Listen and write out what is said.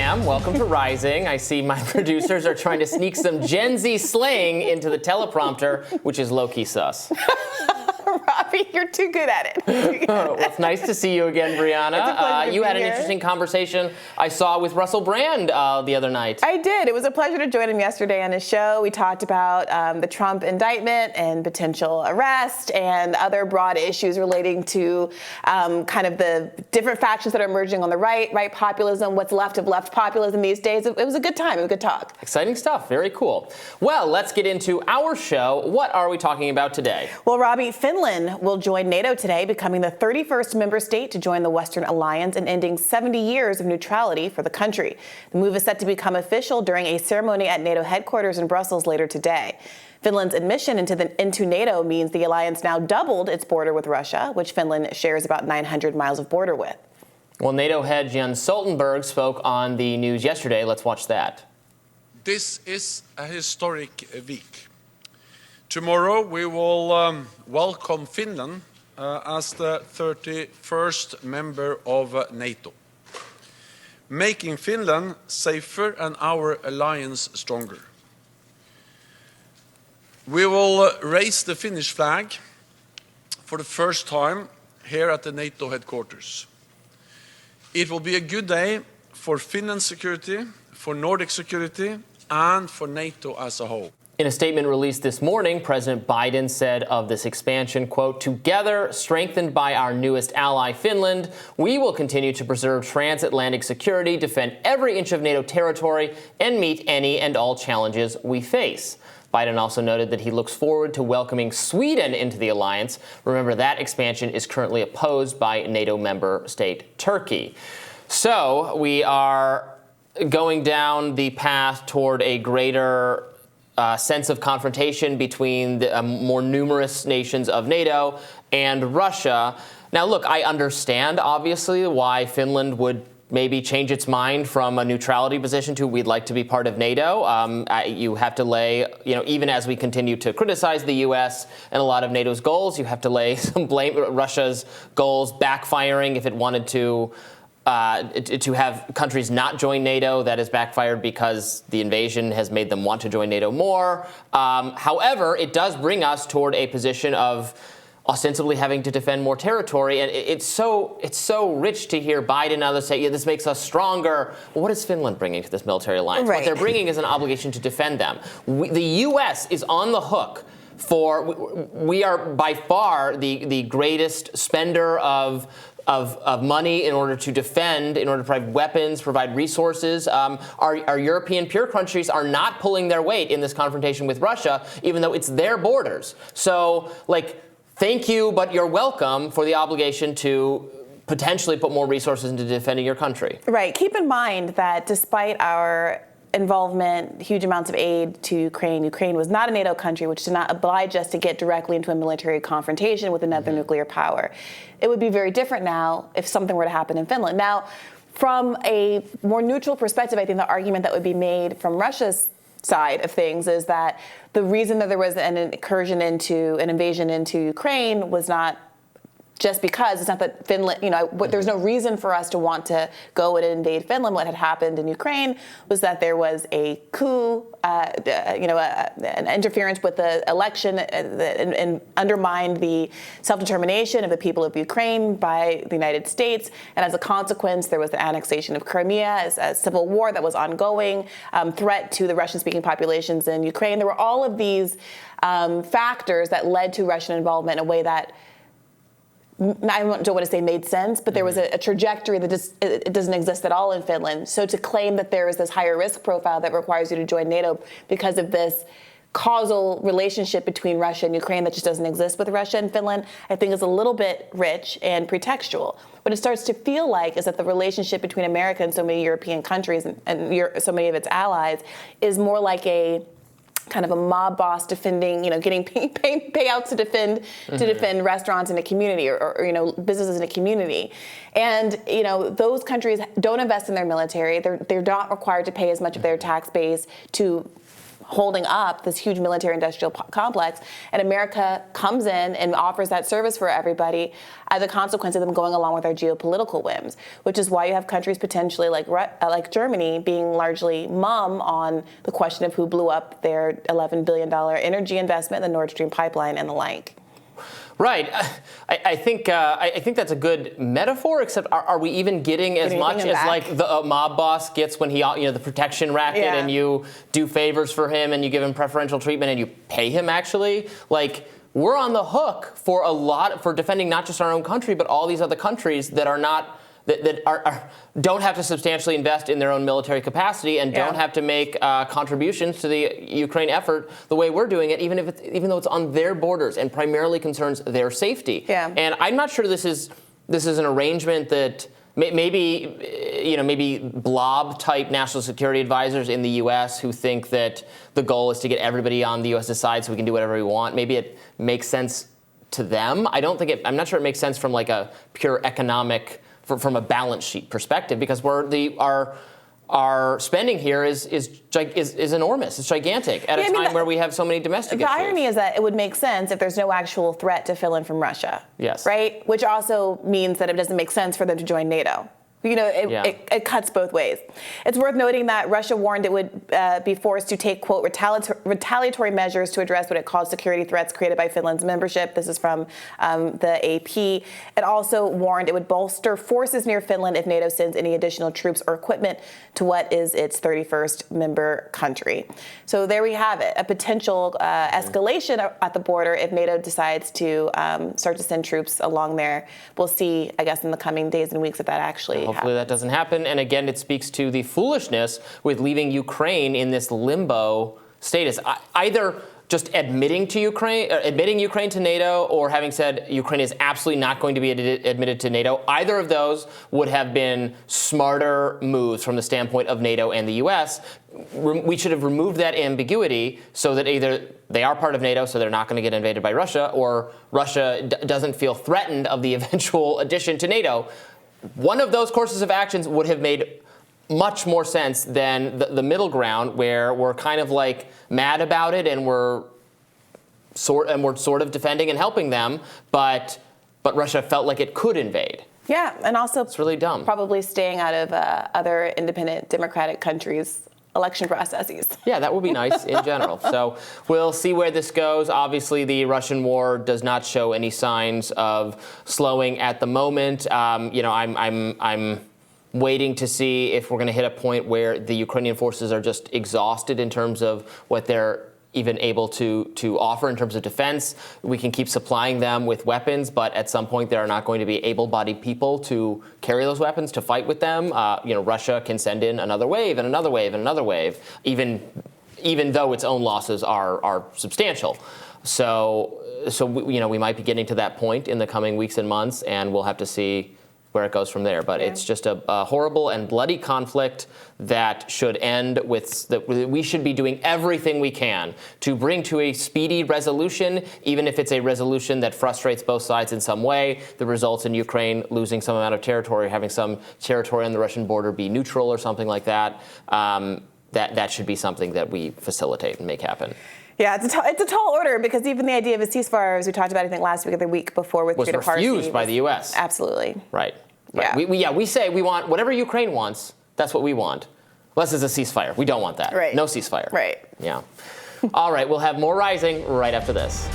Sam. Welcome to Rising. I see my producers are trying to sneak some Gen Z slang into the teleprompter, which is low-key sus. Robby, you're too good at it. Well, it's nice to see you again, Briahna. You had an interesting conversation I saw with Russell Brand the other night. I did. It was a pleasure to join him yesterday on his show. We talked about the Trump indictment and potential arrest and other broad issues relating to kind of the different factions that are emerging on the right populism, what's left of left populism these days. It was a good time. It was a good talk. Exciting stuff. Very cool. Well, let's get into our show. What are we talking about today? Well, Robby, Finland will join NATO today, becoming the 31st member state to join the Western Alliance and ending 70 years of neutrality for the country. The move is set to become official during a ceremony at NATO headquarters in Brussels later today. Finland's admission into NATO means the alliance now doubled its border with Russia, which Finland shares about 900 miles of border with. Well, NATO head Jens Stoltenberg spoke on the news yesterday. Let's watch that. This is a historic week. Tomorrow we will welcome Finland as the 31st member of NATO, making Finland safer and our alliance stronger. We will raise the Finnish flag for the first time here at the NATO headquarters. It will be a good day for Finland's security, for Nordic security, and for NATO as a whole. In a statement released this morning, President Biden said of this expansion, quote, "Together, strengthened by our newest ally, Finland, we will continue to preserve transatlantic security, defend every inch of NATO territory, and meet any and all challenges we face." Biden also noted that he looks forward to welcoming Sweden into the alliance. Remember, that expansion is currently opposed by NATO member state Turkey. So we are going down the path toward a greater sense of confrontation between the more numerous nations of NATO and Russia. Now, look, I understand, obviously, why Finland would maybe change its mind from a neutrality position to we'd like to be part of NATO. You have to lay, even as we continue to criticize the U.S. and a lot of NATO's goals, you have to lay some blame Russia's goals backfiring if it wanted to have countries not join NATO. That has backfired because the invasion has made them want to join NATO more. However, it does bring us toward a position of ostensibly having to defend more territory, and it's so rich to hear Biden and others say, yeah, this makes us stronger. Well, what is Finland bringing to this military alliance? Right. What they're bringing is an obligation to defend them. The U.S. is on the hook we are by far the greatest spender of money in order to defend, in order to provide weapons, provide resources. Our European peer countries are not pulling their weight in this confrontation with Russia, even though it's their borders. So, thank you, but you're welcome for the obligation to potentially put more resources into defending your country. Right. Keep in mind that despite our involvement, huge amounts of aid to Ukraine. Ukraine was not a NATO country, which did not oblige us to get directly into a military confrontation with another nuclear power. It would be very different now if something were to happen in Finland. Now, from a more neutral perspective, I think the argument that would be made from Russia's side of things is that the reason that there was an invasion into Ukraine was not just because it's not that Finland, there's no reason for us to want to go and invade Finland. What had happened in Ukraine was that there was a coup, an interference with the election and undermined the self-determination of the people of Ukraine by the United States. And as a consequence, there was the annexation of Crimea, as a civil war that was ongoing, threat to the Russian-speaking populations in Ukraine. There were all of these factors that led to Russian involvement in a way that I don't want to say made sense, but there was a trajectory that it doesn't exist at all in Finland. So to claim that there is this higher risk profile that requires you to join NATO because of this causal relationship between Russia and Ukraine that just doesn't exist with Russia and Finland, I think is a little bit rich and pretextual. What it starts to feel like is that the relationship between America and so many European countries and so many of its allies is more like a kind of a mob boss defending, getting payouts to defend restaurants in a community or businesses in a community. And, those countries don't invest in their military. They're not required to pay as much of their tax base to holding up this huge military-industrial complex, and America comes in and offers that service for everybody as a consequence of them going along with our geopolitical whims, which is why you have countries potentially like Germany being largely mum on the question of who blew up their $11 billion energy investment, the Nord Stream pipeline, and the like. Right. I think that's a good metaphor, except are we even getting as much as like the mob boss gets when he, the protection racket, and you do favors for him and you give him preferential treatment and you pay him actually? Like, we're on the hook for defending not just our own country, but all these other countries that are not, don't have to substantially invest in their own military capacity and don't have to make contributions to the Ukraine effort the way we're doing it, even though it's on their borders and primarily concerns their safety. Yeah. And I'm not sure this is an arrangement that maybe blob type national security advisors in the U.S. who think that the goal is to get everybody on the U.S.'s side so we can do whatever we want. Maybe it makes sense to them. I'm not sure it makes sense from like a pure economic, from a balance sheet perspective, because our spending here is enormous. It's gigantic at a time where we have so many domestic issues. The irony is that it would make sense if there's no actual threat to Finland from Russia. Yes. Right? Which also means that it doesn't make sense for them to join NATO. It cuts both ways. It's worth noting that Russia warned it would be forced to take, quote, retaliatory measures to address what it called security threats created by Finland's membership. This is from the AP. It also warned it would bolster forces near Finland if NATO sends any additional troops or equipment to what is its 31st member country. So there we have it, a potential escalation at the border if NATO decides to start to send troops along there. We'll see, I guess, in the coming days and weeks if that actually Hopefully that doesn't happen. And again, it speaks to the foolishness with leaving Ukraine in this limbo status. Either just admitting Ukraine to NATO, or having said Ukraine is absolutely not going to be admitted to NATO. Either of those would have been smarter moves from the standpoint of NATO and the U.S. We should have removed that ambiguity so that either they are part of NATO, so they're not going to get invaded by Russia, or Russia doesn't feel threatened of the eventual addition to NATO. One of those courses of actions would have made much more sense than the middle ground, where we're kind of like mad about it and we're sort of defending and helping them, but Russia felt like it could invade. Yeah, and also it's really dumb. Probably staying out of other independent democratic countries' election processes. Yeah, that would be nice in general. So we'll see where this goes. Obviously, the Russian war does not show any signs of slowing at the moment. I'm waiting to see if we're going to hit a point where the Ukrainian forces are just exhausted in terms of what they're even able to offer in terms of defense. We can keep supplying them with weapons, but at some point there are not going to be able-bodied people to carry those weapons, to fight with them. Russia can send in another wave and another wave and another wave, even though its own losses are substantial. So we might be getting to that point in the coming weeks and months, and we'll have to see where it goes from there. But it's just a horrible and bloody conflict that should end with we should be doing everything we can to bring to a speedy resolution, even if it's a resolution that frustrates both sides in some way, that results in Ukraine losing some amount of territory, having some territory on the Russian border be neutral or something like that. That should be something that we facilitate and make happen. Yeah, it's a tall order, because even the idea of a ceasefire, as we talked about, I think last week or the week before with was refused by the U.S. Absolutely. Right. Yeah. We say we want whatever Ukraine wants. That's what we want. Unless it's a ceasefire. We don't want that. Right. No ceasefire. Right. Yeah. All right. We'll have more Rising right after this.